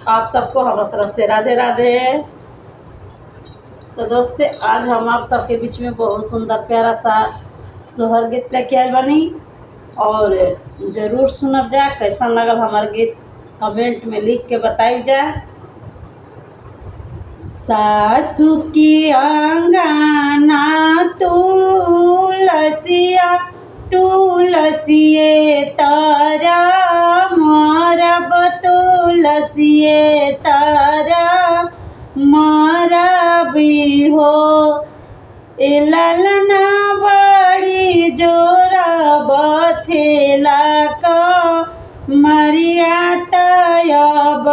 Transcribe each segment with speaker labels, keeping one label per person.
Speaker 1: आप सबको हमारी तरफ से राधे राधे। तो दोस्ते आज हम आप सबके बीच में बहुत सुंदर प्यारा सा सोहर गीत लेके आए बनी और ज़रूर सुनब जा। कैसा लगल हमार गीत कमेंट में लिख के बताई जा। सासू की अंगना तुलसिया तुलसिए तारा मरब तुलसिए तारा मरबी हो। ए ललना बड़ी जोरा बथेला का मरिया तयब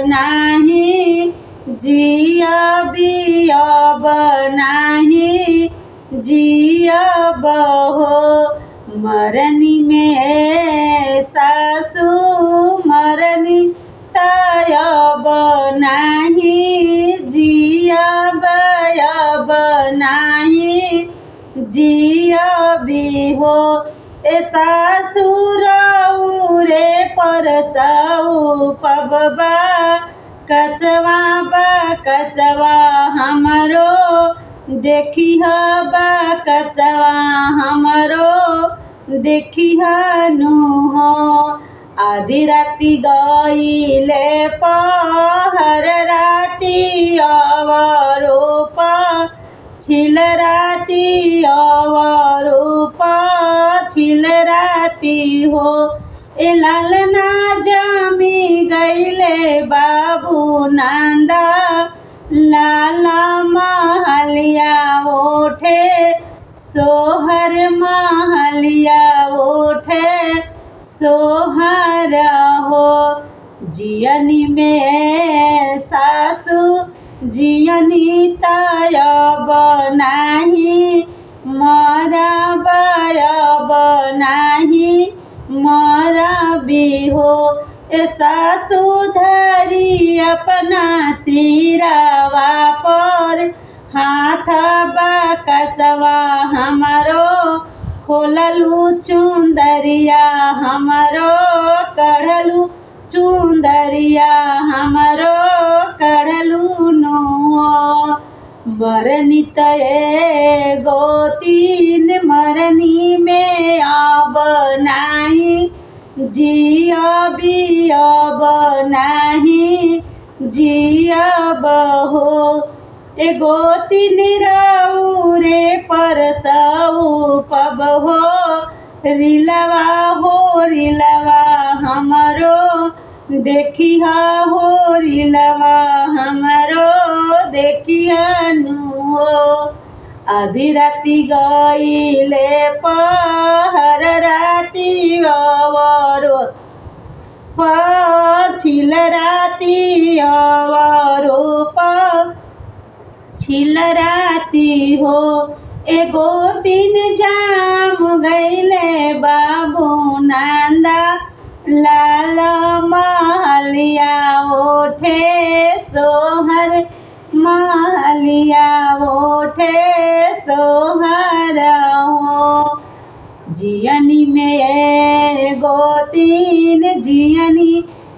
Speaker 1: नाही जिया बिया बनाही जिया बहो। मरनी में सासू मरनी तयब नाही जिया बया बनाही जिया भी हो। ए सासुर रे परसाऊ पबबा कसवा बा कसवा हमरो देखी बा कसवा हमरो देखी नु हो। आधी राती गईले पहर राती अवरूप छिल राती अवरूप छिल राती हो। ए लालना जमी गईले बाबू नंदा लाला महलिया ओठे सोहर महलिया ओठे सोहर हो। जियनी में सासू जियनी तयब नाही मरब नाही मरबी हो। ए सासू धरी अपना सिरावा पर हाथ कसवा हमरो खोललू चुंदरिया हमरो कढ़लू चुंदरिया हमरो कढ़लू नो। मरनी तये गोतीन मरनी में अब नाही जिया बियब नाही जिया बहो। ए गोतीन रे परसऊ पब हो रिलवा हो रिलवा हमरो देखिया हो रिलवा हमरो देखिया नु हो। आधी राती गईले पहर राती अवरो छिल राती अवरूप छिल राती हो। एगो दिन जाम गईले बाबू नंदा लाल महलिया ओठे सोहर महलिया ओठे सोहर हो। जियनी में गोतीन जियनी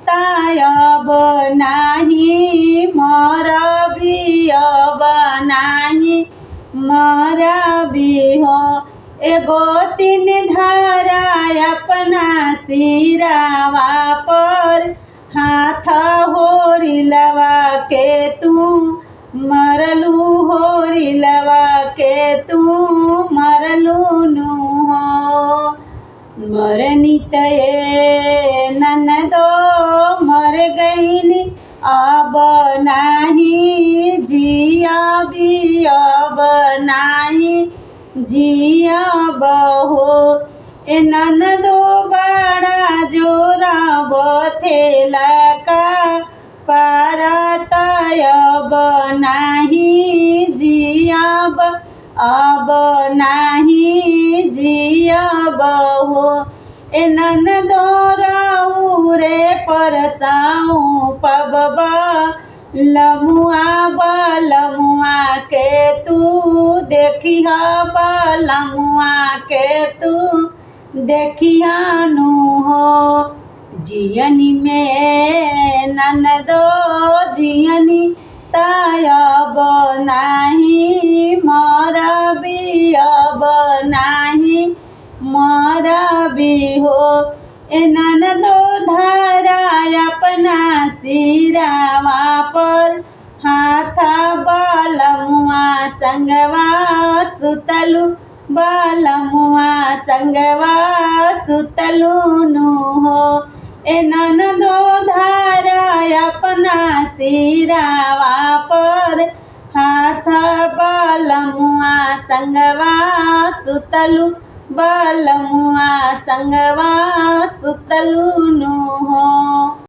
Speaker 1: तायब नाही मरबी अब नाही मरबी हो। ए गोतीन धरा अपना सिरावा पर हाथ होरिलवा के तू मरलू होरिलवा के तू मरलू नु हो। मरनी तये ननदो मर गईनी अब नाही जिया बियब नाही जिया बहो। ए ननदो बड़ा जोरा बथेला का पारा तयब नाही जियाब अब नाही जियाब हो। ए ननदो रे परसाऊ पबबा लमुआ बलमुआ के तू देखिया बलमुआ के तू देखिया नु हो। जियनी में ननदो जियनी तायब नाही मरबी अब नाही मरबी हो। ए ननदो धारा अपना सिरावा पर हाथ बालमुआ संगवा सुतलु बालमुआ संगवा सुतलु नु हो। ए ननदो धारा अपना सिरावा पर हाथ बालमुआ संगवा सुतलु बालमुआ संगवा सुतलु नु हो।